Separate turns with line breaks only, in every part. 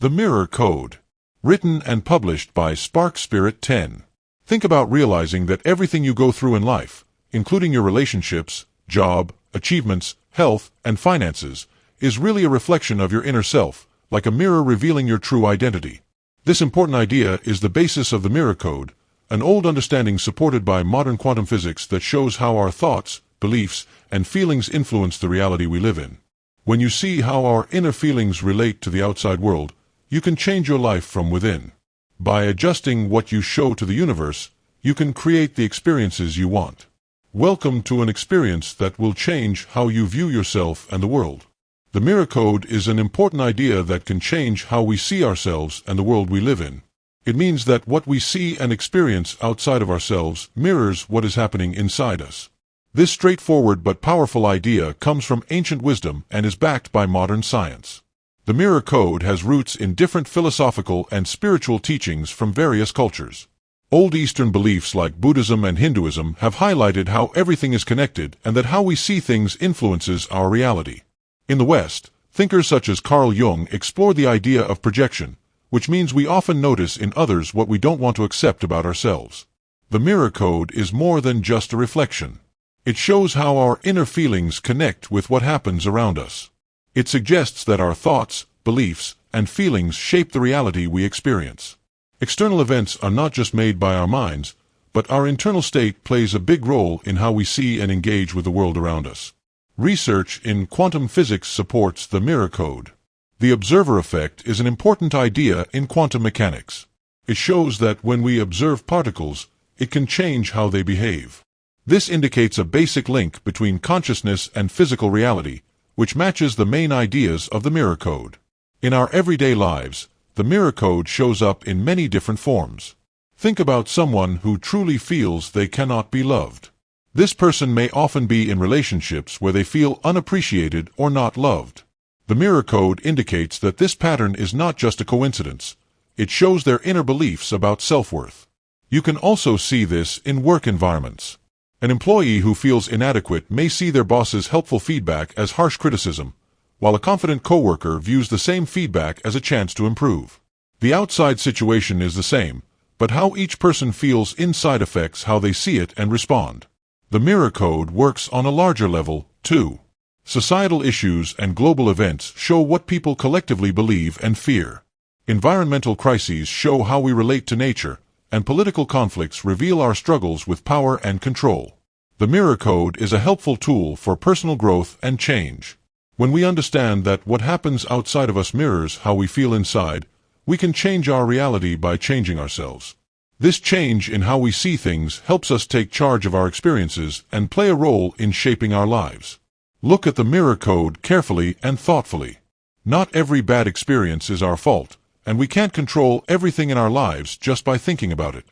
The Mirror Code. Written and published by Spark Spirit 10. Think about realizing that everything you go through in life, including your relationships, job, achievements, health, and finances, is really a reflection of your inner self, like a mirror revealing your true identity. This important idea is the basis of the Mirror Code, an old understanding supported by modern quantum physics that shows how our thoughts, beliefs, and feelings influence the reality we live in. When you see how our inner feelings relate to the outside world, you can change your life from within. By adjusting what you show to the universe, you can create the experiences you want. Welcome to an experience that will change how you view yourself and the world. The Mirror Code is an important idea that can change how we see ourselves and the world we live in. It means that what we see and experience outside of ourselves mirrors what is happening inside us. This straightforward but powerful idea comes from ancient wisdom and is backed by modern science. The Mirror Code has roots in different philosophical and spiritual teachings from various cultures. Old Eastern beliefs like Buddhism and Hinduism have highlighted how everything is connected and that how we see things influences our reality. In the West, thinkers such as Carl Jung explored the idea of projection, which means we often notice in others what we don't want to accept about ourselves. The Mirror Code is more than just a reflection. It shows how our inner feelings connect with what happens around us. It suggests that our thoughts, beliefs, and feelings shape the reality we experience. External events are not just made by our minds, but our internal state plays a big role in how we see and engage with the world around us. Research in quantum physics supports the Mirror Code. The observer effect is an important idea in quantum mechanics. It shows that when we observe particles, it can change how they behave. This indicates a basic link between consciousness and physical reality, which matches the main ideas of the Mirror Code. In our everyday lives, the Mirror Code shows up in many different forms. Think about someone who truly feels they cannot be loved. This person may often be in relationships where they feel unappreciated or not loved. The Mirror Code indicates that this pattern is not just a coincidence. It shows their inner beliefs about self-worth. You can also see this in work environments. An employee who feels inadequate may see their boss's helpful feedback as harsh criticism, while a confident coworker views the same feedback as a chance to improve. The outside situation is the same, but how each person feels inside affects how they see it and respond. The Mirror Code works on a larger level, too. Societal issues and global events show what people collectively believe and fear. Environmental crises show how we relate to nature, and political conflicts reveal our struggles with power and control. The Mirror Code is a helpful tool for personal growth and change. When we understand that what happens outside of us mirrors how we feel inside, we can change our reality by changing ourselves. This change in how we see things helps us take charge of our experiences and play a role in shaping our lives. Look at the Mirror Code carefully and thoughtfully. Not every bad experience is our fault, and we can't control everything in our lives just by thinking about it.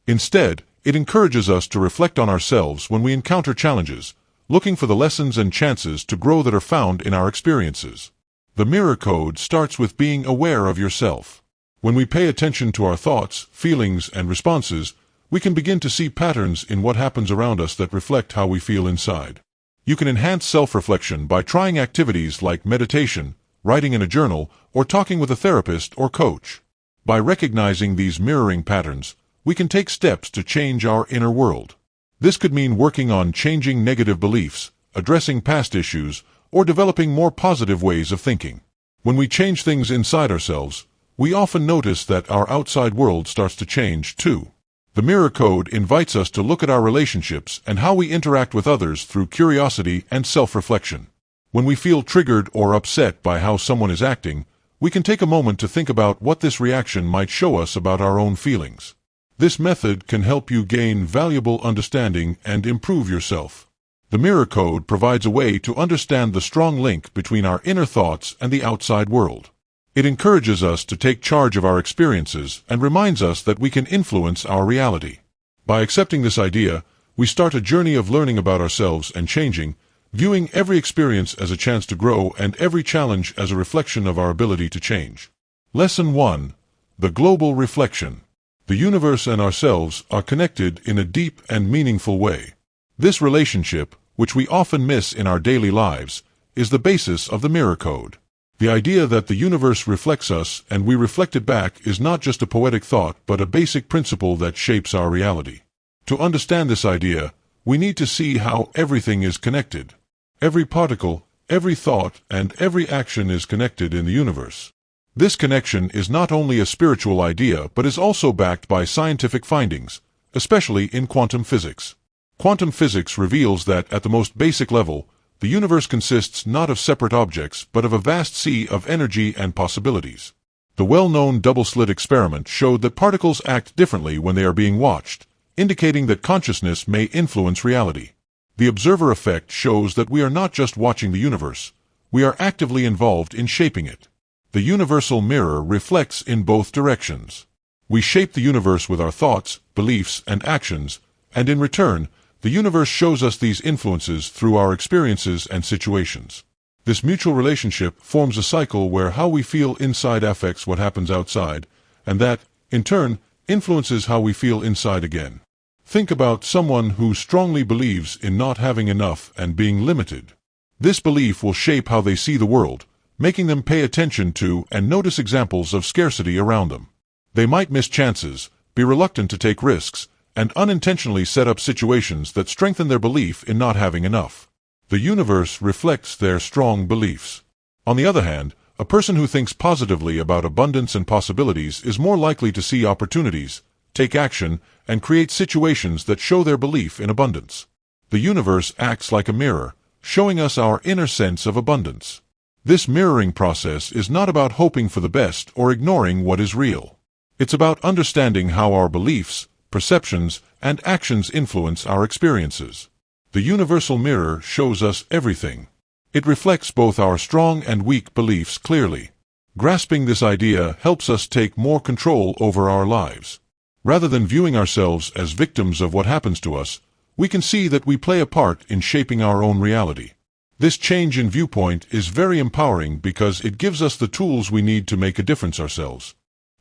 Instead, it encourages us to reflect on ourselves when we encounter challenges, looking for the lessons and chances to grow that are found in our experiences. The Mirror Code starts with being aware of yourself. When we pay attention to our thoughts, feelings, and responses, we can begin to see patterns in what happens around us that reflect how we feel inside. You can enhance self-reflection by trying activities like meditation, writing in a journal, or talking with a therapist or coach. By recognizing these mirroring patterns, we can take steps to change our inner world. This could mean working on changing negative beliefs, addressing past issues, or developing more positive ways of thinking. When we change things inside ourselves, we often notice that our outside world starts to change too. The Mirror Code invites us to look at our relationships and how we interact with others through curiosity and self-reflection. When we feel triggered or upset by how someone is acting, we can take a moment to think about what this reaction might show us about our own feelings. This method can help you gain valuable understanding and improve yourself. The Mirror Code provides a way to understand the strong link between our inner thoughts and the outside world. It encourages us to take charge of our experiences and reminds us that we can influence our reality. By accepting this idea, we start a journey of learning about ourselves and changing, viewing every experience as a chance to grow and every challenge as a reflection of our ability to change. Lesson 1. The Global Reflection. The universe and ourselves are connected in a deep and meaningful way. This relationship, which we often miss in our daily lives, is the basis of the Mirror Code. The idea that the universe reflects us and we reflect it back is not just a poetic thought but a basic principle that shapes our reality. To understand this idea, we need to see how everything is connected. Every particle, every thought, and every action is connected in the universe. This connection is not only a spiritual idea but is also backed by scientific findings, especially in quantum physics. Quantum physics reveals that, at the most basic level, the universe consists not of separate objects but of a vast sea of energy and possibilities. The well-known double-slit experiment showed that particles act differently when they are being watched, indicating that consciousness may influence reality. The observer effect shows that we are not just watching the universe, we are actively involved in shaping it. The universal mirror reflects in both directions. We shape the universe with our thoughts, beliefs, and actions, and in return, the universe shows us these influences through our experiences and situations. This mutual relationship forms a cycle where how we feel inside affects what happens outside, and that, in turn, influences how we feel inside again. Think about someone who strongly believes in not having enough and being limited. This belief will shape how they see the world, making them pay attention to and notice examples of scarcity around them. They might miss chances, be reluctant to take risks, and unintentionally set up situations that strengthen their belief in not having enough. The universe reflects their strong beliefs. On the other hand, a person who thinks positively about abundance and possibilities is more likely to see opportunities, take action, and create situations that show their belief in abundance. The universe acts like a mirror, showing us our inner sense of abundance. This mirroring process is not about hoping for the best or ignoring what is real. It's about understanding how our beliefs, perceptions, and actions influence our experiences. The universal mirror shows us everything. It reflects both our strong and weak beliefs clearly. Grasping this idea helps us take more control over our lives. Rather than viewing ourselves as victims of what happens to us, we can see that we play a part in shaping our own reality. This change in viewpoint is very empowering because it gives us the tools we need to make a difference ourselves.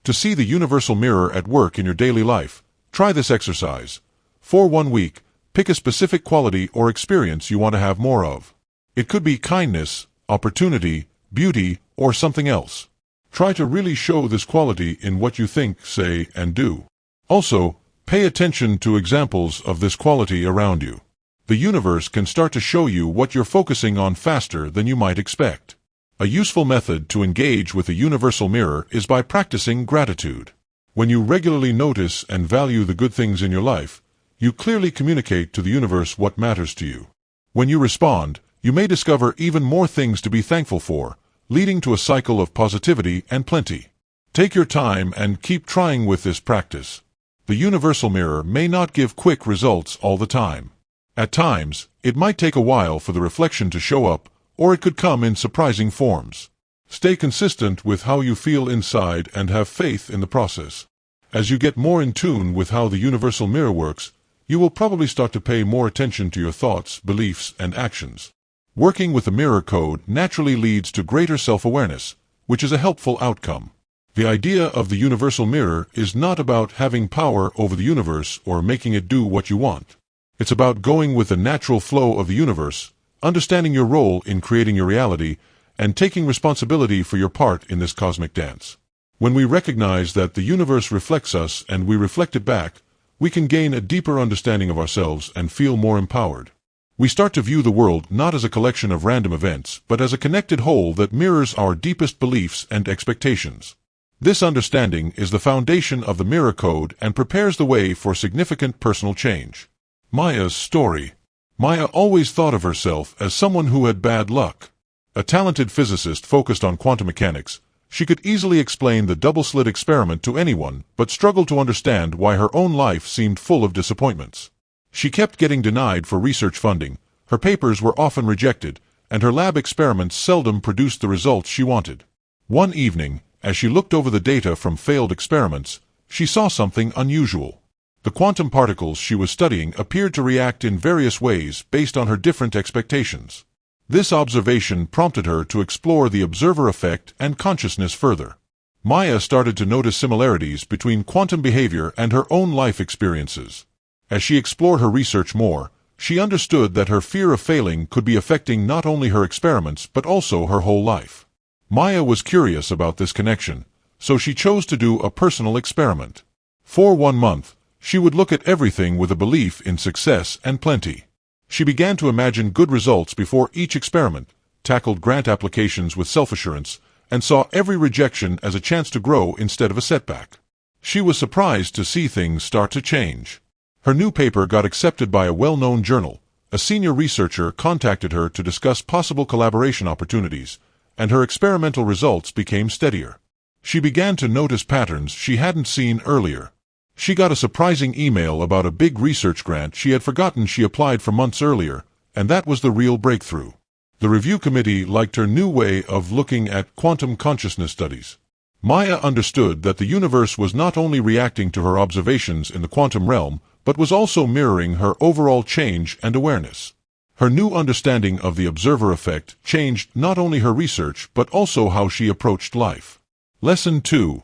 To see the universal mirror at work in your daily life, try this exercise. For 1 week, pick a specific quality or experience you want to have more of. It could be kindness, opportunity, beauty, or something else. Try to really show this quality in what you think, say, and do. Also, pay attention to examples of this quality around you. The universe can start to show you what you're focusing on faster than you might expect. A useful method to engage with a universal mirror is by practicing gratitude. When you regularly notice and value the good things in your life, you clearly communicate to the universe what matters to you. When you respond, you may discover even more things to be thankful for, leading to a cycle of positivity and plenty. Take your time and keep trying with this practice. The universal mirror may not give quick results all the time. At times, it might take a while for the reflection to show up, or it could come in surprising forms. Stay consistent with how you feel inside and have faith in the process. As you get more in tune with how the universal mirror works, you will probably start to pay more attention to your thoughts, beliefs, and actions. Working with the mirror code naturally leads to greater self-awareness, which is a helpful outcome. The idea of the universal mirror is not about having power over the universe or making it do what you want. It's about going with the natural flow of the universe, understanding your role in creating your reality, and taking responsibility for your part in this cosmic dance. When we recognize that the universe reflects us and we reflect it back, we can gain a deeper understanding of ourselves and feel more empowered. We start to view the world not as a collection of random events, but as a connected whole that mirrors our deepest beliefs and expectations. This understanding is the foundation of the mirror code and prepares the way for significant personal change. Maya's story. Maya always thought of herself as someone who had bad luck. A talented physicist focused on quantum mechanics, she could easily explain the double-slit experiment to anyone, but struggled to understand why her own life seemed full of disappointments. She kept getting denied for research funding, her papers were often rejected, and her lab experiments seldom produced the results she wanted. One evening, as she looked over the data from failed experiments, she saw something unusual. The quantum particles she was studying appeared to react in various ways based on her different expectations. This observation prompted her to explore the observer effect and consciousness further. Maya started to notice similarities between quantum behavior and her own life experiences. As she explored her research more, she understood that her fear of failing could be affecting not only her experiments but also her whole life. Maya was curious about this connection, so she chose to do a personal experiment. For 1 month, she would look at everything with a belief in success and plenty. She began to imagine good results before each experiment, tackled grant applications with self-assurance, and saw every rejection as a chance to grow instead of a setback. She was surprised to see things start to change. Her new paper got accepted by a well-known journal. A senior researcher contacted her to discuss possible collaboration opportunities, and her experimental results became steadier. She began to notice patterns she hadn't seen earlier. She got a surprising email about a big research grant she had forgotten she applied for months earlier, and that was the real breakthrough. The review committee liked her new way of looking at quantum consciousness studies. Maya understood that the universe was not only reacting to her observations in the quantum realm, but was also mirroring her overall change and awareness. Her new understanding of the observer effect changed not only her research but also how she approached life. Lesson 2.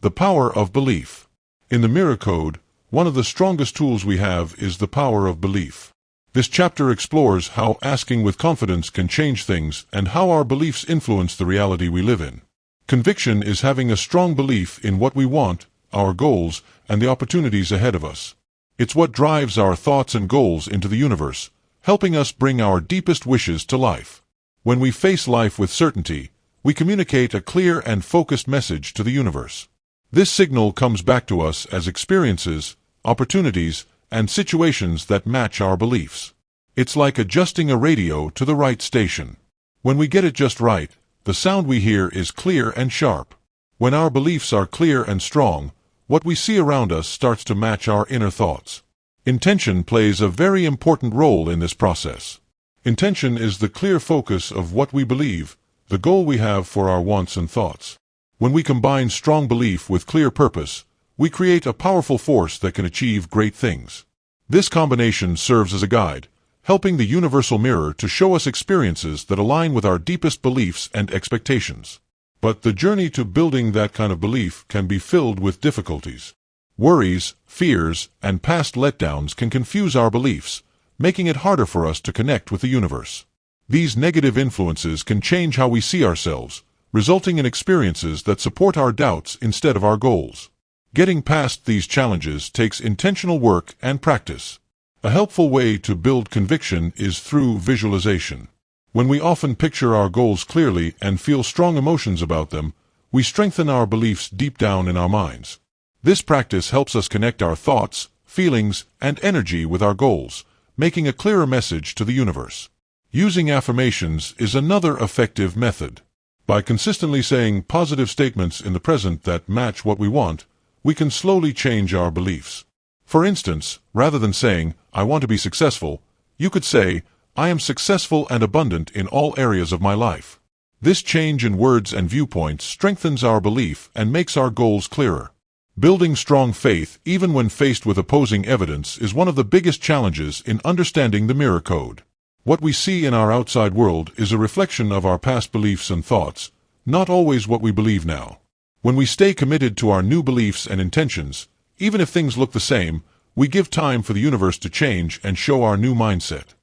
The Power of Belief. In the Mirror Code, one of the strongest tools we have is the power of belief. This chapter explores how asking with confidence can change things and how our beliefs influence the reality we live in. Conviction is having a strong belief in what we want, our goals, and the opportunities ahead of us. It's what drives our thoughts and goals into the universe, helping us bring our deepest wishes to life. When we face life with certainty, we communicate a clear and focused message to the universe. This signal comes back to us as experiences, opportunities, and situations that match our beliefs. It's like adjusting a radio to the right station. When we get it just right, the sound we hear is clear and sharp. When our beliefs are clear and strong, what we see around us starts to match our inner thoughts. Intention plays a very important role in this process. Intention is the clear focus of what we believe, the goal we have for our wants and thoughts. When we combine strong belief with clear purpose, we create a powerful force that can achieve great things. This combination serves as a guide, helping the universal mirror to show us experiences that align with our deepest beliefs and expectations. But the journey to building that kind of belief can be filled with difficulties. Worries, fears, and past letdowns can confuse our beliefs, making it harder for us to connect with the universe. These negative influences can change how we see ourselves, resulting in experiences that support our doubts instead of our goals. Getting past these challenges takes intentional work and practice. A helpful way to build conviction is through visualization. When we often picture our goals clearly and feel strong emotions about them, we strengthen our beliefs deep down in our minds. This practice helps us connect our thoughts, feelings, and energy with our goals, making a clearer message to the universe. Using affirmations is another effective method. By consistently saying positive statements in the present that match what we want, we can slowly change our beliefs. For instance, rather than saying, "I want to be successful," you could say, "I am successful and abundant in all areas of my life." This change in words and viewpoints strengthens our belief and makes our goals clearer. Building strong faith, even when faced with opposing evidence, is one of the biggest challenges in understanding the Mirror Code. What we see in our outside world is a reflection of our past beliefs and thoughts, not always what we believe now. When we stay committed to our new beliefs and intentions, even if things look the same, we give time for the universe to change and show our new mindset.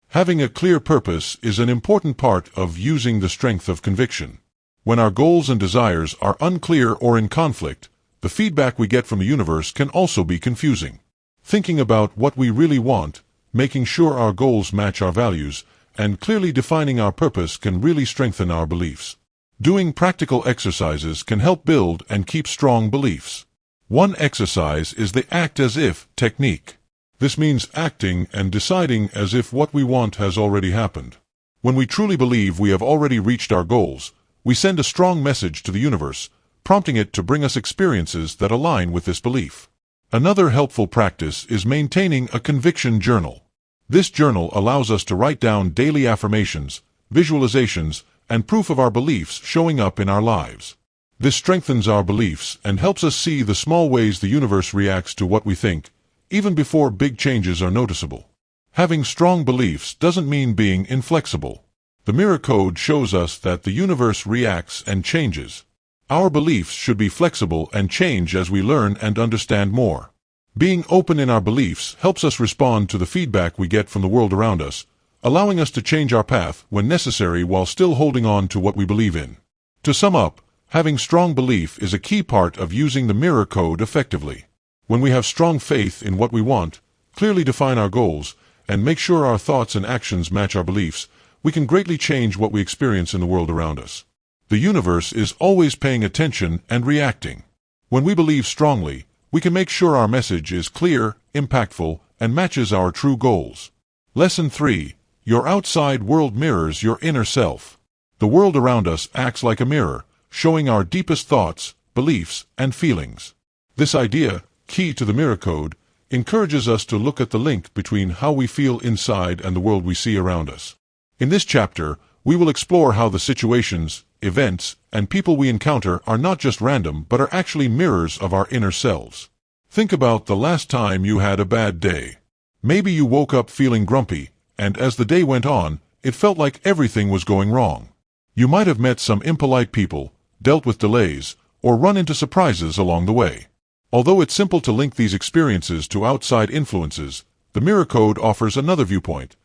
Having a clear purpose is an important part of using the strength of conviction. When our goals and desires are unclear or in conflict, the feedback we get from the universe can also be confusing. Thinking about what we really want, making sure our goals match our values, and clearly defining our purpose can really strengthen our beliefs. Doing practical exercises can help build and keep strong beliefs. One exercise is the act as if technique. This means acting and deciding as if what we want has already happened. When we truly believe we have already reached our goals, we send a strong message to the universe, prompting it to bring us experiences that align with this belief. Another helpful practice is maintaining a conviction journal. This journal allows us to write down daily affirmations, visualizations, and proof of our beliefs showing up in our lives. This strengthens our beliefs and helps us see the small ways the universe reacts to what we think, even before big changes are noticeable. Having strong beliefs doesn't mean being inflexible. The Mirror Code shows us that the universe reacts and changes. Our beliefs should be flexible and change as we learn and understand more. Being open in our beliefs helps us respond to the feedback we get from the world around us, allowing us to change our path when necessary while still holding on to what we believe in. To sum up, having strong belief is a key part of using the mirror code effectively. When we have strong faith in what we want, clearly define our goals, and make sure our thoughts and actions match our beliefs, we can greatly change what we experience in the world around us. The universe is always paying attention and reacting. When we believe strongly, we can make sure our message is clear, impactful, and matches our true goals. Lesson 3. Your outside world mirrors your inner self. The world around us acts like a mirror, showing our deepest thoughts, beliefs, and feelings. This idea, key to the mirror code, encourages us to look at the link between how we feel inside and the world we see around us. In this chapter, we will explore how the situations, events, and people we encounter are not just random but are actually mirrors of our inner selves. Think about the last time you had a bad day. Maybe you woke up feeling grumpy, and as the day went on, it felt like everything was going wrong. You might have met some impolite people, dealt with delays, or run into surprises along the way. Although it's simple to link these experiences to outside influences, the mirror code offers another viewpoint.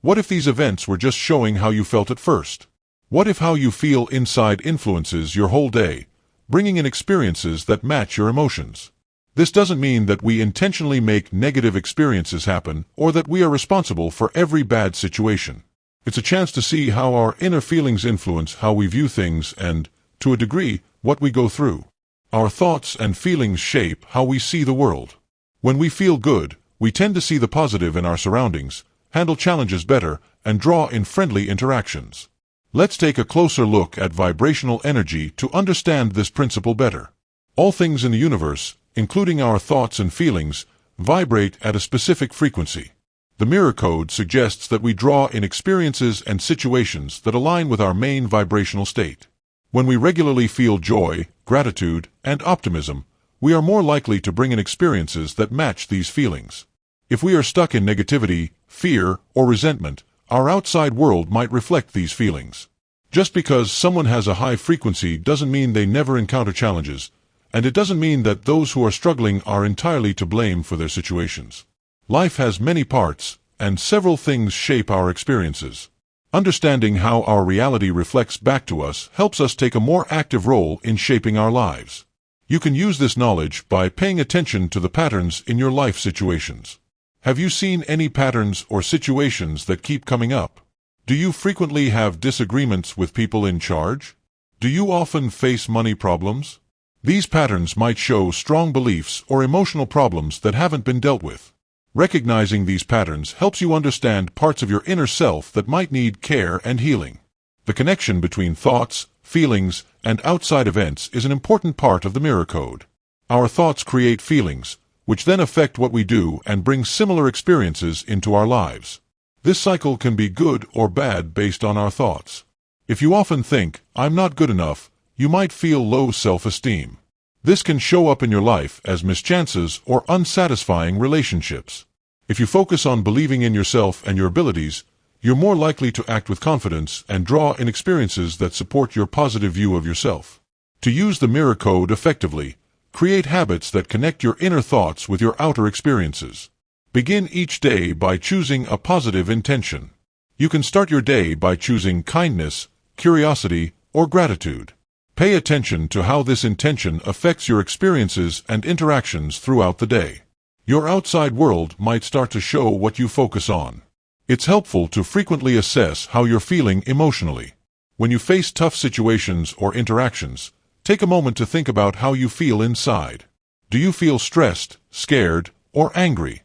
What if these events were just showing how you felt at first? What if how you feel inside influences your whole day, bringing in experiences that match your emotions? This doesn't mean that we intentionally make negative experiences happen or that we are responsible for every bad situation. It's a chance to see how our inner feelings influence how we view things and, to a degree, what we go through. Our thoughts and feelings shape how we see the world. When we feel good, we tend to see the positive in our surroundings, handle challenges better, and draw in friendly interactions. Let's take a closer look at vibrational energy to understand this principle better. All things in the universe, including our thoughts and feelings, vibrate at a specific frequency. The mirror code suggests that we draw in experiences and situations that align with our main vibrational state. When we regularly feel joy, gratitude, and optimism, we are more likely to bring in experiences that match these feelings. If we are stuck in negativity, fear, or resentment, our outside world might reflect these feelings. Just because someone has a high frequency doesn't mean they never encounter challenges, and it doesn't mean that those who are struggling are entirely to blame for their situations. Life has many parts, and several things shape our experiences. Understanding how our reality reflects back to us helps us take a more active role in shaping our lives. You can use this knowledge by paying attention to the patterns in your life situations. Have you seen any patterns or situations that keep coming up? Do you frequently have disagreements with people in charge? Do you often face money problems? These patterns might show strong beliefs or emotional problems that haven't been dealt with. Recognizing these patterns helps you understand parts of your inner self that might need care and healing. The connection between thoughts, feelings, and outside events is an important part of the mirror code. Our thoughts create feelings, which then affect what we do and bring similar experiences into our lives. This cycle can be good or bad based on our thoughts. If you often think, "I'm not good enough," you might feel low self-esteem. This can show up in your life as mischances or unsatisfying relationships. If you focus on believing in yourself and your abilities, you're more likely to act with confidence and draw in experiences that support your positive view of yourself. To use the mirror code effectively, create habits that connect your inner thoughts with your outer experiences. Begin each day by choosing a positive intention. You can start your day by choosing kindness, curiosity, or gratitude. Pay attention to how this intention affects your experiences and interactions throughout the day. Your outside world might start to show what you focus on. It's helpful to frequently assess how you're feeling emotionally. When you face tough situations or interactions, take a moment to think about how you feel inside. Do you feel stressed, scared, or angry?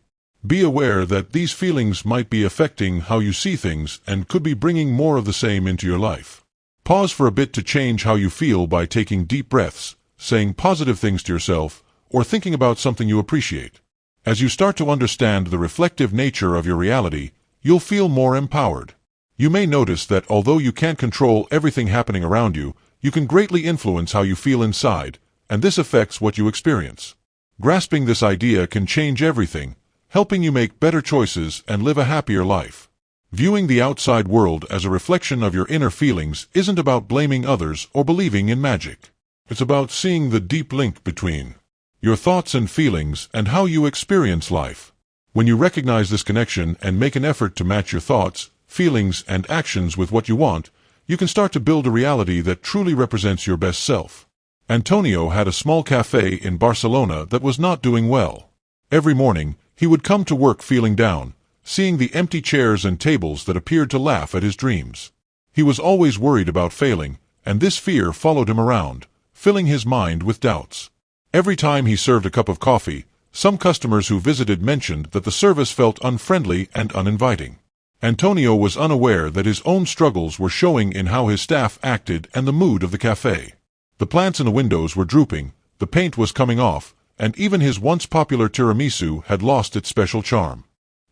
Be aware that these feelings might be affecting how you see things and could be bringing more of the same into your life. Pause for a bit to change how you feel by taking deep breaths, saying positive things to yourself, or thinking about something you appreciate. As you start to understand the reflective nature of your reality, you'll feel more empowered. You may notice that although you can't control everything happening around you, you can greatly influence how you feel inside, and this affects what you experience. Grasping this idea can change everything, helping you make better choices and live a happier life. Viewing the outside world as a reflection of your inner feelings isn't about blaming others or believing in magic. It's about seeing the deep link between your thoughts and feelings and how you experience life. When you recognize this connection and make an effort to match your thoughts, feelings, and actions with what you want, you can start to build a reality that truly represents your best self. Antonio had a small cafe in Barcelona that was not doing well. Every morning, he would come to work feeling down, seeing the empty chairs and tables that appeared to laugh at his dreams. He was always worried about failing, and this fear followed him around, filling his mind with doubts. Every time he served a cup of coffee, some customers who visited mentioned that the service felt unfriendly and uninviting. Antonio was unaware that his own struggles were showing in how his staff acted and the mood of the cafe. The plants in the windows were drooping, the paint was coming off, and even his once popular tiramisu had lost its special charm.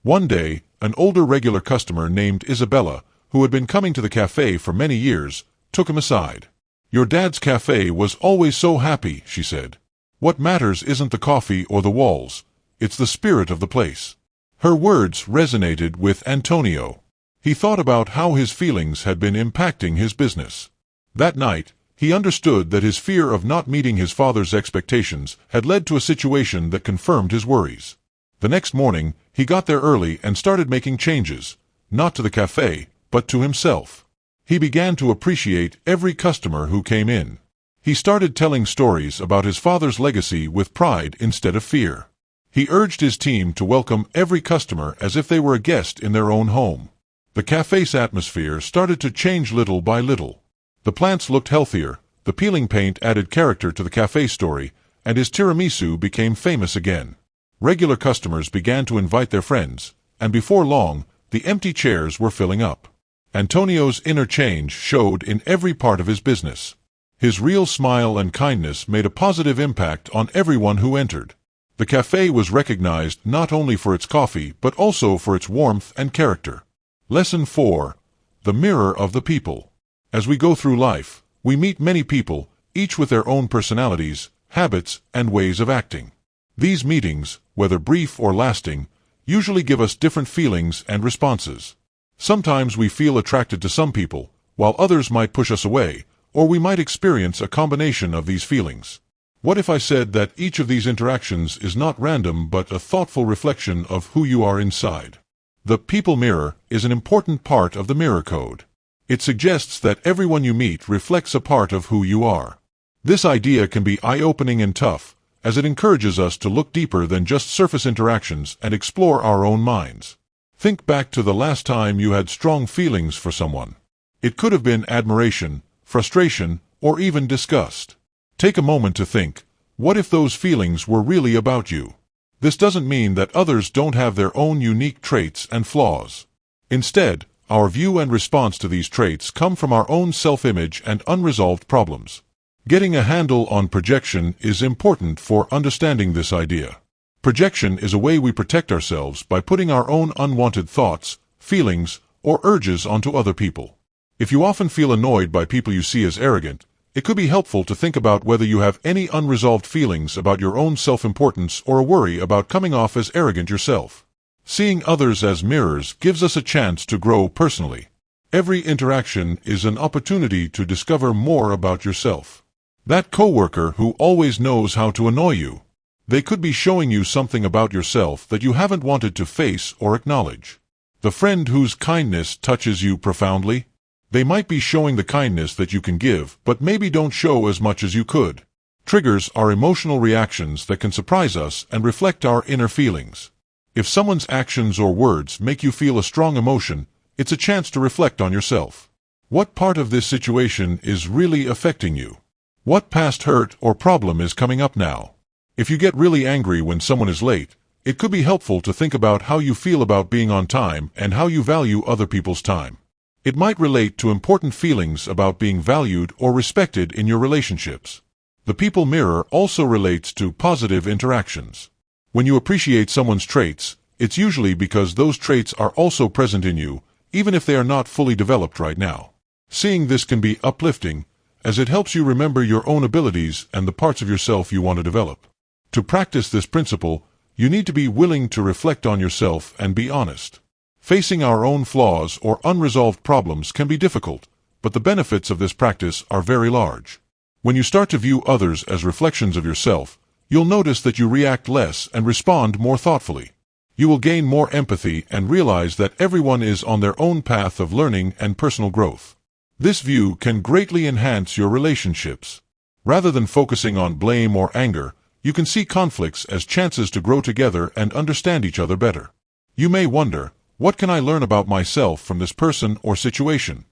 One day, an older regular customer named Isabella, who had been coming to the cafe for many years, took him aside. "Your dad's cafe was always so happy," she said. "What matters isn't the coffee or the walls, it's the spirit of the place." Her words resonated with Antonio. He thought about how his feelings had been impacting his business. That night, he understood that his fear of not meeting his father's expectations had led to a situation that confirmed his worries. The next morning, he got there early and started making changes, not to the cafe, but to himself. He began to appreciate every customer who came in. He started telling stories about his father's legacy with pride instead of fear. He urged his team to welcome every customer as if they were a guest in their own home. The cafe's atmosphere started to change little by little. The plants looked healthier, the peeling paint added character to the cafe story, and his tiramisu became famous again. Regular customers began to invite their friends, and before long, the empty chairs were filling up. Antonio's inner change showed in every part of his business. His real smile and kindness made a positive impact on everyone who entered. The cafe was recognized not only for its coffee but also for its warmth and character. Lesson 4. The Mirror of the People. As we go through life, we meet many people, each with their own personalities, habits, and ways of acting. These meetings, whether brief or lasting, usually give us different feelings and responses. Sometimes we feel attracted to some people, while others might push us away, or we might experience a combination of these feelings. What if I said that each of these interactions is not random but a thoughtful reflection of who you are inside? The people mirror is an important part of the mirror code. It suggests that everyone you meet reflects a part of who you are. This idea can be eye-opening and tough, as it encourages us to look deeper than just surface interactions and explore our own minds. Think back to the last time you had strong feelings for someone. It could have been admiration, frustration, or even disgust. Take a moment to think, what if those feelings were really about you? This doesn't mean that others don't have their own unique traits and flaws. Instead, our view and response to these traits come from our own self-image and unresolved problems. Getting a handle on projection is important for understanding this idea. Projection is a way we protect ourselves by putting our own unwanted thoughts, feelings, or urges onto other people. If you often feel annoyed by people you see as arrogant, it could be helpful to think about whether you have any unresolved feelings about your own self-importance or a worry about coming off as arrogant yourself. Seeing others as mirrors gives us a chance to grow personally. Every interaction is an opportunity to discover more about yourself. That coworker who always knows how to annoy you, they could be showing you something about yourself that you haven't wanted to face or acknowledge. The friend whose kindness touches you profoundly, they might be showing the kindness that you can give, but maybe don't show as much as you could. Triggers are emotional reactions that can surprise us and reflect our inner feelings. If someone's actions or words make you feel a strong emotion, it's a chance to reflect on yourself. What part of this situation is really affecting you? What past hurt or problem is coming up now? If you get really angry when someone is late, it could be helpful to think about how you feel about being on time and how you value other people's time. It might relate to important feelings about being valued or respected in your relationships. The people mirror also relates to positive interactions. When you appreciate someone's traits, it's usually because those traits are also present in you, even if they are not fully developed right now. Seeing this can be uplifting, as it helps you remember your own abilities and the parts of yourself you want to develop. To practice this principle, you need to be willing to reflect on yourself and be honest. Facing our own flaws or unresolved problems can be difficult, but the benefits of this practice are very large. When you start to view others as reflections of yourself, you'll notice that you react less and respond more thoughtfully. You will gain more empathy and realize that everyone is on their own path of learning and personal growth. This view can greatly enhance your relationships. Rather than focusing on blame or anger, you can see conflicts as chances to grow together and understand each other better. You may wonder, what can I learn about myself from this person or situation?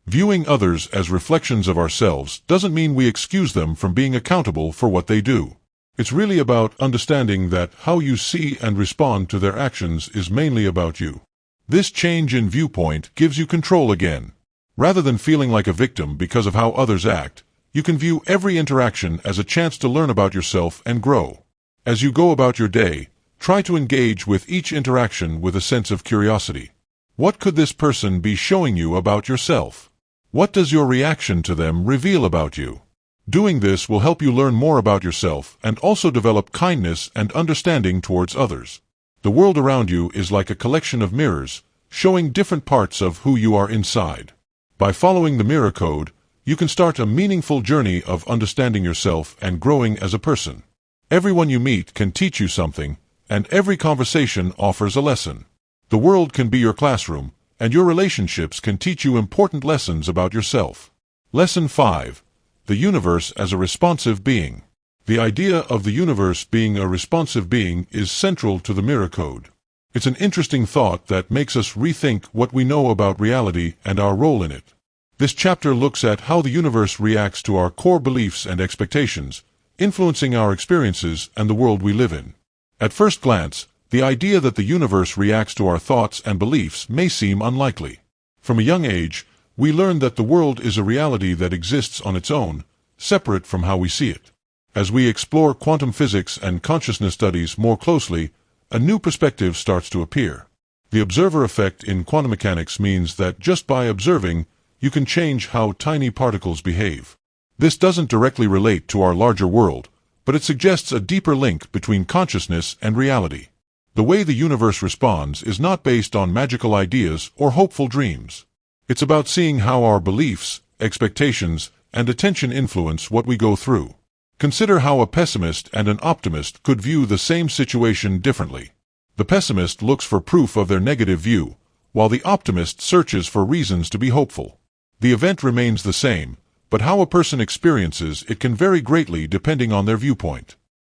Viewing others as reflections of ourselves doesn't mean we excuse them from being accountable for what they do. It's really about understanding that how you see and respond to their actions is mainly about you. This change in viewpoint gives you control again. Rather than feeling like a victim because of how others act, you can view every interaction as a chance to learn about yourself and grow. As you go about your day, try to engage with each interaction with a sense of curiosity. What could this person be showing you about yourself? What does your reaction to them reveal about you? Doing this will help you learn more about yourself and also develop kindness and understanding towards others. The world around you is like a collection of mirrors, showing different parts of who you are inside. By following the mirror code, you can start a meaningful journey of understanding yourself and growing as a person. Everyone you meet can teach you something, and every conversation offers a lesson. The world can be your classroom, and your relationships can teach you important lessons about yourself. Lesson 5. The universe as a responsive being. The idea of the universe being a responsive being is central to the mirror code. It's an interesting thought that makes us rethink what we know about reality and our role in it. This chapter looks at how the universe reacts to our core beliefs and expectations, influencing our experiences and the world we live in. At first glance, the idea that the universe reacts to our thoughts and beliefs may seem unlikely. From a young age, we learn that the world is a reality that exists on its own, separate from how we see it. As we explore quantum physics and consciousness studies more closely, a new perspective starts to appear. The observer effect in quantum mechanics means that just by observing, you can change how tiny particles behave. This doesn't directly relate to our larger world, but it suggests a deeper link between consciousness and reality. The way the universe responds is not based on magical ideas or hopeful dreams. It's about seeing how our beliefs, expectations, and attention influence what we go through. Consider how a pessimist and an optimist could view the same situation differently. The pessimist looks for proof of their negative view, while the optimist searches for reasons to be hopeful. The event remains the same, but how a person experiences it can vary greatly depending on their viewpoint.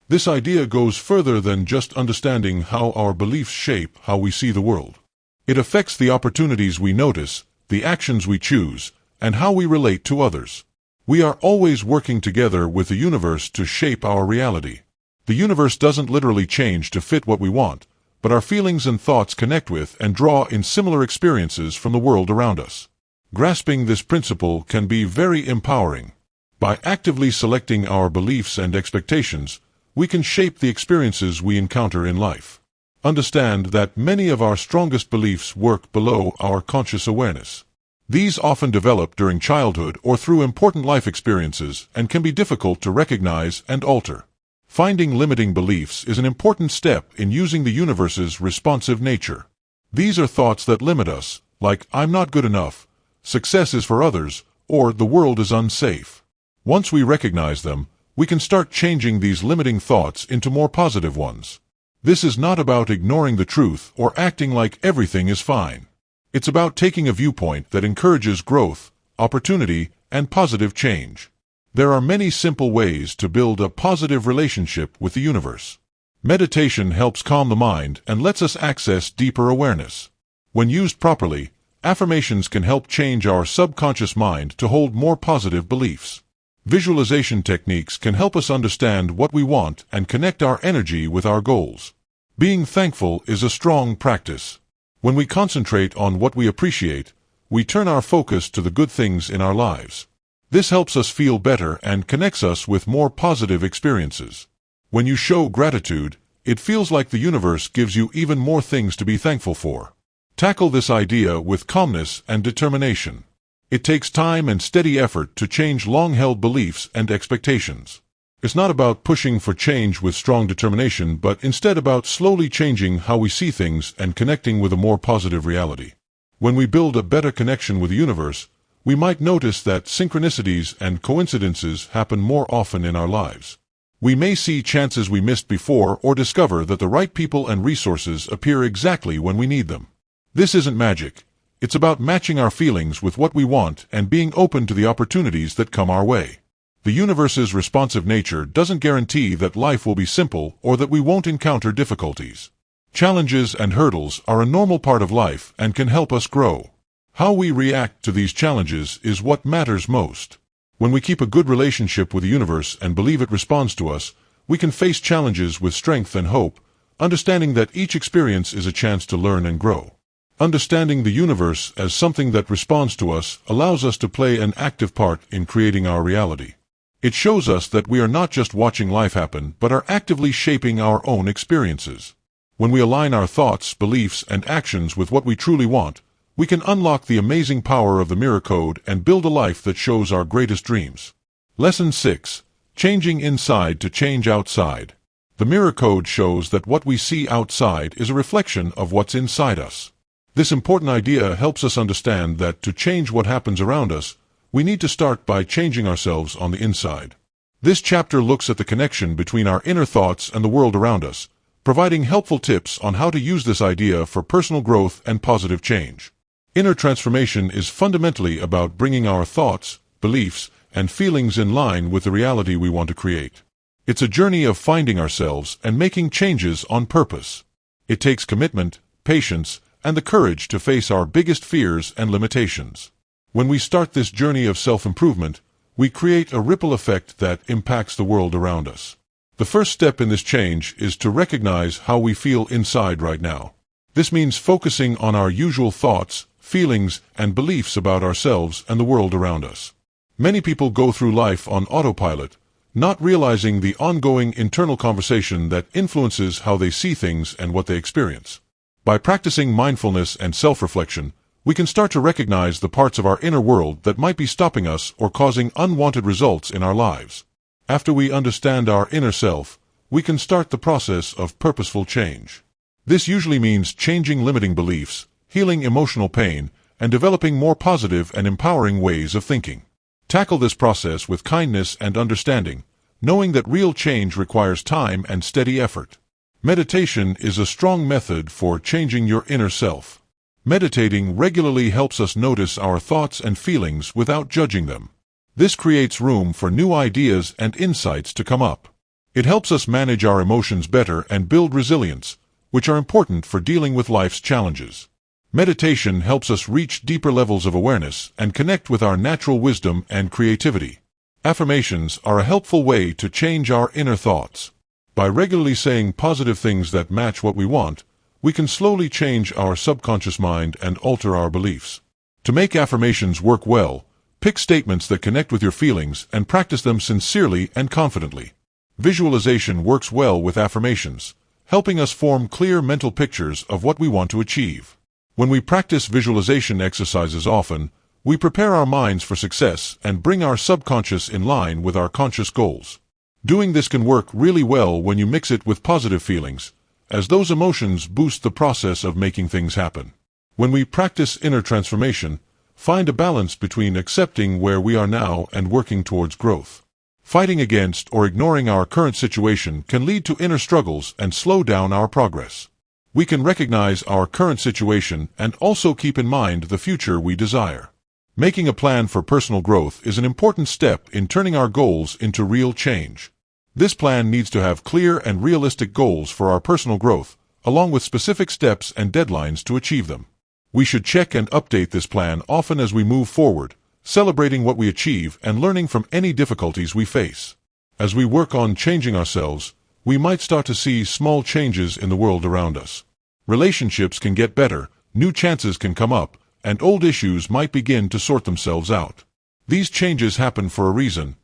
This idea goes further than just understanding how our beliefs shape how we see the world. It affects the opportunities we notice, the actions we choose, and how we relate to others. We are always working together with the universe to shape our reality. The universe doesn't literally change to fit what we want, but our feelings and thoughts connect with and draw in similar experiences from the world around us. Grasping this principle can be very empowering. By actively selecting our beliefs and expectations, we can shape the experiences we encounter in life. Understand that many of our strongest beliefs work below our conscious awareness. These often develop during childhood or through important life experiences and can be difficult to recognize and alter. Finding limiting beliefs is an important step in using the universe's responsive nature. These are thoughts that limit us, like "I'm not good enough," "success is for others," or "the world is unsafe." Once we recognize them, we can start changing these limiting thoughts into more positive ones. This is not about ignoring the truth or acting like everything is fine. It's about taking a viewpoint that encourages growth, opportunity, and positive change. There are many simple ways to build a positive relationship with the universe. Meditation helps calm the mind and lets us access deeper awareness. When used properly, affirmations can help change our subconscious mind to hold more positive beliefs. Visualization techniques can help us understand what we want and connect our energy with our goals. Being thankful is a strong practice. When we concentrate on what we appreciate, we turn our focus to the good things in our lives. This helps us feel better and connects us with more positive experiences. When you show gratitude, it feels like the universe gives you even more things to be thankful for. Tackle this idea with calmness and determination. It takes time and steady effort to change long-held beliefs and expectations. It's not about pushing for change with strong determination, but instead about slowly changing how we see things and connecting with a more positive reality. When we build a better connection with the universe, we might notice that synchronicities and coincidences happen more often in our lives. We may see chances we missed before or discover that the right people and resources appear exactly when we need them. This isn't magic. It's about matching our feelings with what we want and being open to the opportunities that come our way. The universe's responsive nature doesn't guarantee that life will be simple or that we won't encounter difficulties. Challenges and hurdles are a normal part of life and can help us grow. How we react to these challenges is what matters most. When we keep a good relationship with the universe and believe it responds to us, we can face challenges with strength and hope, understanding that each experience is a chance to learn and grow. Understanding the universe as something that responds to us allows us to play an active part in creating our reality. It shows us that we are not just watching life happen, but are actively shaping our own experiences. When we align our thoughts, beliefs, and actions with what we truly want, we can unlock the amazing power of the Mirror Code and build a life that shows our greatest dreams. Lesson 6. Changing inside to change outside. The Mirror Code shows that what we see outside is a reflection of what's inside us. This important idea helps us understand that to change what happens around us, we need to start by changing ourselves on the inside. This chapter looks at the connection between our inner thoughts and the world around us, providing helpful tips on how to use this idea for personal growth and positive change. Inner transformation is fundamentally about bringing our thoughts, beliefs, and feelings in line with the reality we want to create. It's a journey of finding ourselves and making changes on purpose. It takes commitment, patience, and the courage to face our biggest fears and limitations. When we start this journey of self-improvement, we create a ripple effect that impacts the world around us. The first step in this change is to recognize how we feel inside right now. This means focusing on our usual thoughts, feelings, and beliefs about ourselves and the world around us. Many people go through life on autopilot, not realizing the ongoing internal conversation that influences how they see things and what they experience. By practicing mindfulness and self-reflection, we can start to recognize the parts of our inner world that might be stopping us or causing unwanted results in our lives. After we understand our inner self, we can start the process of purposeful change. This usually means changing limiting beliefs, healing emotional pain, and developing more positive and empowering ways of thinking. Tackle this process with kindness and understanding, knowing that real change requires time and steady effort. Meditation is a strong method for changing your inner self. Meditating regularly helps us notice our thoughts and feelings without judging them. This creates room for new ideas and insights to come up. It helps us manage our emotions better and build resilience, which are important for dealing with life's challenges. Meditation helps us reach deeper levels of awareness and connect with our natural wisdom and creativity. Affirmations are a helpful way to change our inner thoughts. By regularly saying positive things that match what we want, we can slowly change our subconscious mind and alter our beliefs. To make affirmations work well, pick statements that connect with your feelings and practice them sincerely and confidently. Visualization works well with affirmations, helping us form clear mental pictures of what we want to achieve. When we practice visualization exercises often, we prepare our minds for success and bring our subconscious in line with our conscious goals. Doing this can work really well when you mix it with positive feelings, as those emotions boost the process of making things happen. When we practice inner transformation, find a balance between accepting where we are now and working towards growth. Fighting against or ignoring our current situation can lead to inner struggles and slow down our progress. We can recognize our current situation and also keep in mind the future we desire. Making a plan for personal growth is an important step in turning our goals into real change. This plan needs to have clear and realistic goals for our personal growth, along with specific steps and deadlines to achieve them. We should check and update this plan often as we move forward, celebrating what we achieve and learning from any difficulties we face. As we work on changing ourselves, we might start to see small changes in the world around us. Relationships can get better, new chances can come up, and old issues might begin to sort themselves out. These changes happen for a reason.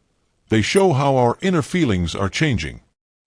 They show how our inner feelings are changing.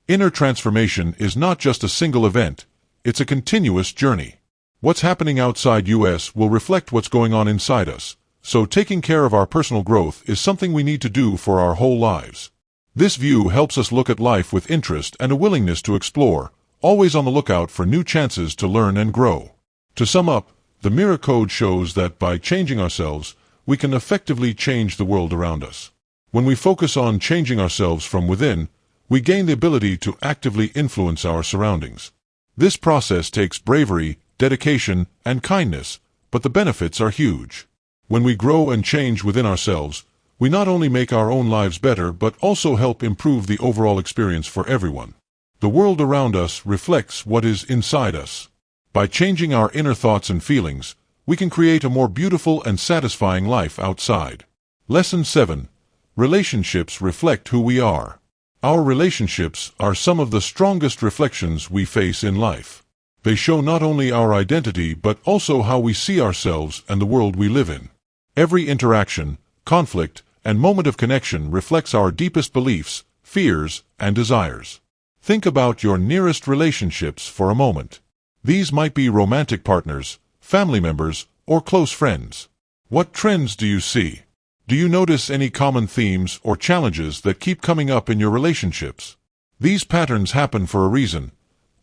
Inner transformation is not just a single event, it's a continuous journey. What's happening outside us will reflect what's going on inside us, so taking care of our personal growth is something we need to do for our whole lives. This view helps us look at life with interest and a willingness to explore, always on the lookout for new chances to learn and grow. To sum up, the Mirror Code shows that by changing ourselves, we can effectively change the world around us. When we focus on changing ourselves from within, we gain the ability to actively influence our surroundings. This process takes bravery, dedication, and kindness, but the benefits are huge. When we grow and change within ourselves, we not only make our own lives better but also help improve the overall experience for everyone. The world around us reflects what is inside us. By changing our inner thoughts and feelings, we can create a more beautiful and satisfying life outside. Lesson 7. Relationships reflect who we are. Our relationships are some of the strongest reflections we face in life. They show not only our identity but also how we see ourselves and the world we live in. Every interaction, conflict, and moment of connection reflects our deepest beliefs, fears, and desires. Think about your nearest relationships for a moment. These might be romantic partners, family members, or close friends. What trends do you see? Do you notice any common themes or challenges that keep coming up in your relationships? These patterns happen for a reason.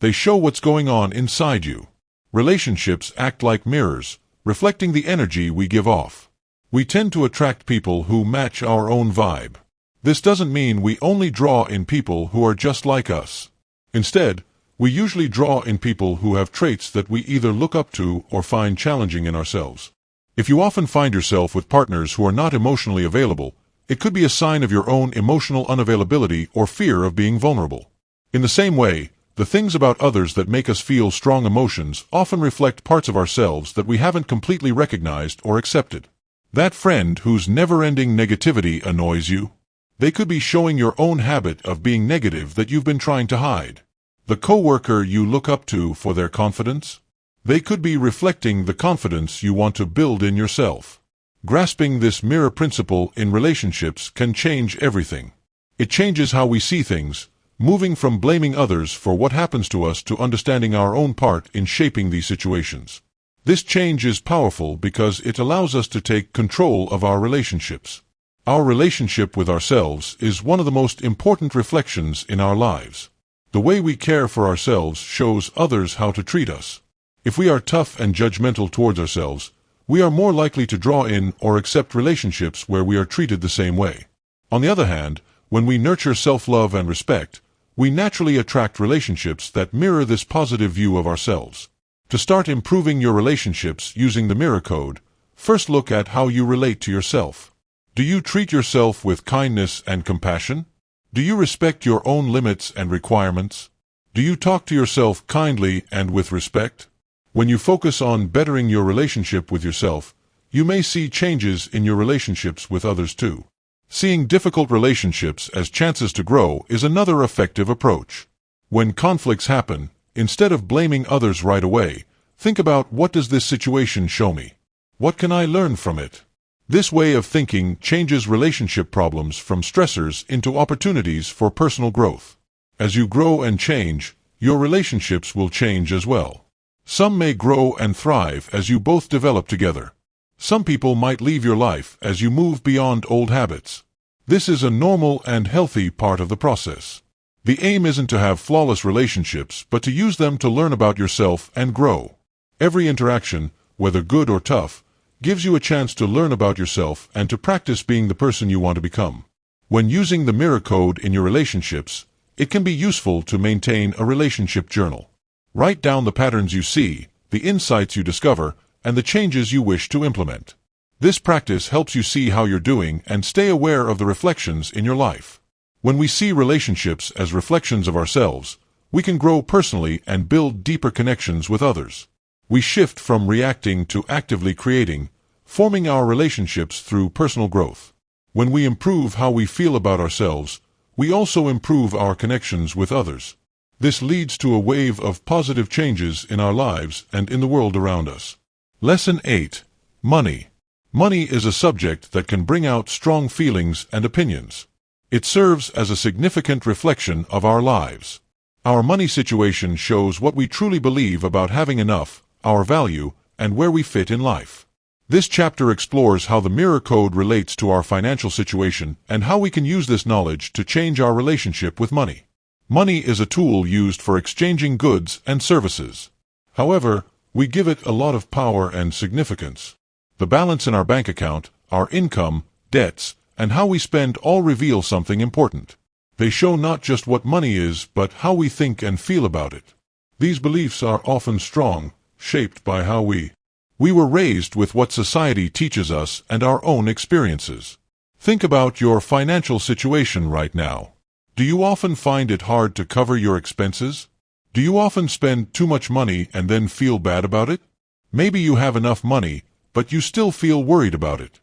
They show what's going on inside you. Relationships act like mirrors, reflecting the energy we give off. We tend to attract people who match our own vibe. This doesn't mean we only draw in people who are just like us. Instead, we usually draw in people who have traits that we either look up to or find challenging in ourselves. If you often find yourself with partners who are not emotionally available, it could be a sign of your own emotional unavailability or fear of being vulnerable. In the same way, the things about others that make us feel strong emotions often reflect parts of ourselves that we haven't completely recognized or accepted. That friend whose never-ending negativity annoys you? They could be showing your own habit of being negative that you've been trying to hide. The coworker you look up to for their confidence? They could be reflecting the confidence you want to build in yourself. Grasping this mirror principle in relationships can change everything. It changes how we see things, moving from blaming others for what happens to us to understanding our own part in shaping these situations. This change is powerful because it allows us to take control of our relationships. Our relationship with ourselves is one of the most important reflections in our lives. The way we care for ourselves shows others how to treat us. If we are tough and judgmental towards ourselves, we are more likely to draw in or accept relationships where we are treated the same way. On the other hand, when we nurture self-love and respect, we naturally attract relationships that mirror this positive view of ourselves. To start improving your relationships using the mirror code, first look at how you relate to yourself. Do you treat yourself with kindness and compassion? Do you respect your own limits and requirements? Do you talk to yourself kindly and with respect? When you focus on bettering your relationship with yourself, you may see changes in your relationships with others too. Seeing difficult relationships as chances to grow is another effective approach. When conflicts happen, instead of blaming others right away, think about, what does this situation show me? What can I learn from it? This way of thinking changes relationship problems from stressors into opportunities for personal growth. As you grow and change, your relationships will change as well. Some may grow and thrive as you both develop together. Some people might leave your life as you move beyond old habits. This is a normal and healthy part of the process. The aim isn't to have flawless relationships, but to use them to learn about yourself and grow. Every interaction, whether good or tough, gives you a chance to learn about yourself and to practice being the person you want to become. When using the mirror code in your relationships, it can be useful to maintain a relationship journal. Write down the patterns you see, the insights you discover, and the changes you wish to implement. This practice helps you see how you're doing and stay aware of the reflections in your life. When we see relationships as reflections of ourselves, we can grow personally and build deeper connections with others. We shift from reacting to actively creating, forming our relationships through personal growth. When we improve how we feel about ourselves, we also improve our connections with others. This leads to a wave of positive changes in our lives and in the world around us. Lesson 8. Money. Money is a subject that can bring out strong feelings and opinions. It serves as a significant reflection of our lives. Our money situation shows what we truly believe about having enough, our value, and where we fit in life. This chapter explores how the mirror code relates to our financial situation and how we can use this knowledge to change our relationship with money. Money is a tool used for exchanging goods and services. However, we give it a lot of power and significance. The balance in our bank account, our income, debts, and how we spend all reveal something important. They show not just what money is, but how we think and feel about it. These beliefs are often strong, shaped by how we We were raised with what society teaches us and our own experiences. Think about your financial situation right now. Do you often find it hard to cover your expenses? Do you often spend too much money and then feel bad about it? Maybe you have enough money, but you still feel worried about it.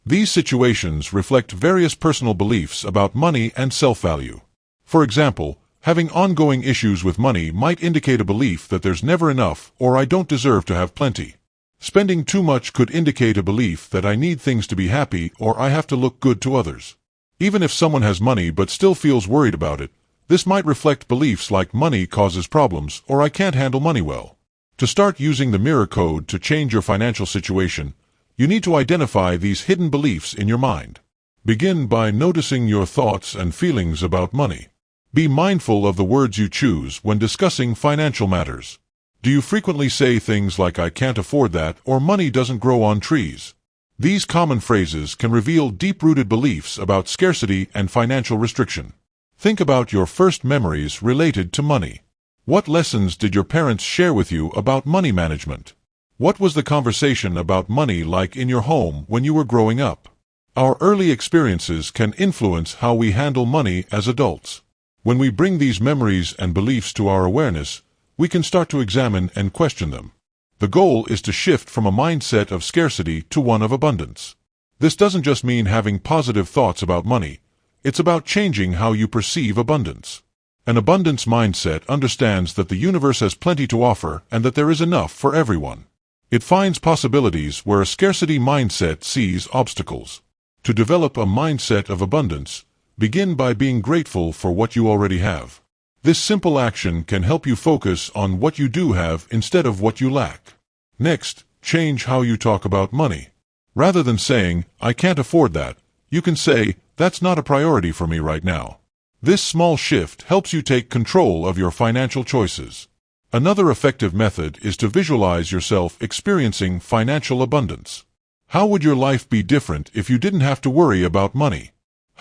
These situations reflect various personal beliefs about money and self-value. For example, having ongoing issues with money might indicate a belief that there's never enough or I don't deserve to have plenty. Spending too much could indicate a belief that I need things to be happy or I have to look good to others. Even if someone has money but still feels worried about it, this might reflect beliefs like money causes problems or I can't handle money well. To start using the mirror code to change your financial situation, you need to identify these hidden beliefs in your mind. Begin by noticing your thoughts and feelings about money. Be mindful of the words you choose when discussing financial matters. Do you frequently say things like "I can't afford that" or "money doesn't grow on trees"? These common phrases can reveal deep-rooted beliefs about scarcity and financial restriction. Think about your first memories related to money. What lessons did your parents share with you about money management? What was the conversation about money like in your home when you were growing up? Our early experiences can influence how we handle money as adults. When we bring these memories and beliefs to our awareness, we can start to examine and question them. The goal is to shift from a mindset of scarcity to one of abundance. This doesn't just mean having positive thoughts about money. It's about changing how you perceive abundance. An abundance mindset understands that the universe has plenty to offer and that there is enough for everyone. It finds possibilities where a scarcity mindset sees obstacles. To develop a mindset of abundance, begin by being grateful for what you already have. This simple action can help you focus on what you do have instead of what you lack. Next, change how you talk about money. Rather than saying, "I can't afford that," you can say, "That's not a priority for me right now." This small shift helps you take control of your financial choices. Another effective method is to visualize yourself experiencing financial abundance. How would your life be different if you didn't have to worry about money?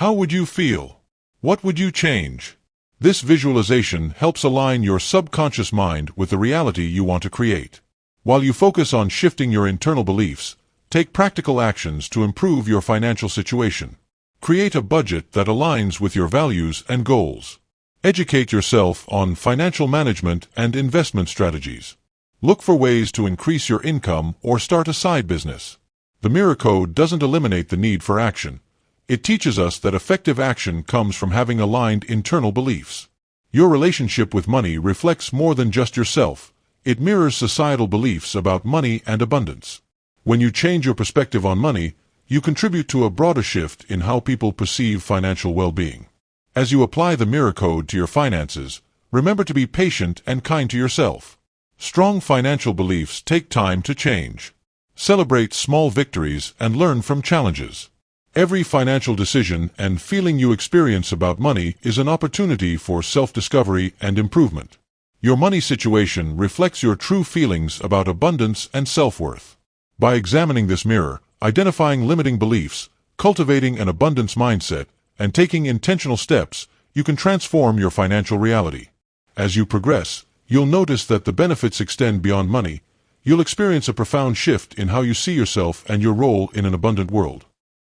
How would you feel? What would you change? This visualization helps align your subconscious mind with the reality you want to create. While you focus on shifting your internal beliefs, take practical actions to improve your financial situation. Create a budget that aligns with your values and goals. Educate yourself on financial management and investment strategies. Look for ways to increase your income or start a side business. The mirror code doesn't eliminate the need for action. It teaches us that effective action comes from having aligned internal beliefs. Your relationship with money reflects more than just yourself. It mirrors societal beliefs about money and abundance. When you change your perspective on money, you contribute to a broader shift in how people perceive financial well-being. As you apply the mirror code to your finances, remember to be patient and kind to yourself. Strong financial beliefs take time to change. Celebrate small victories and learn from challenges. Every financial decision and feeling you experience about money is an opportunity for self-discovery and improvement. Your money situation reflects your true feelings about abundance and self-worth. By examining this mirror, identifying limiting beliefs, cultivating an abundance mindset, and taking intentional steps, you can transform your financial reality. As you progress, you'll notice that the benefits extend beyond money. You'll experience a profound shift in how you see yourself and your role in an abundant world.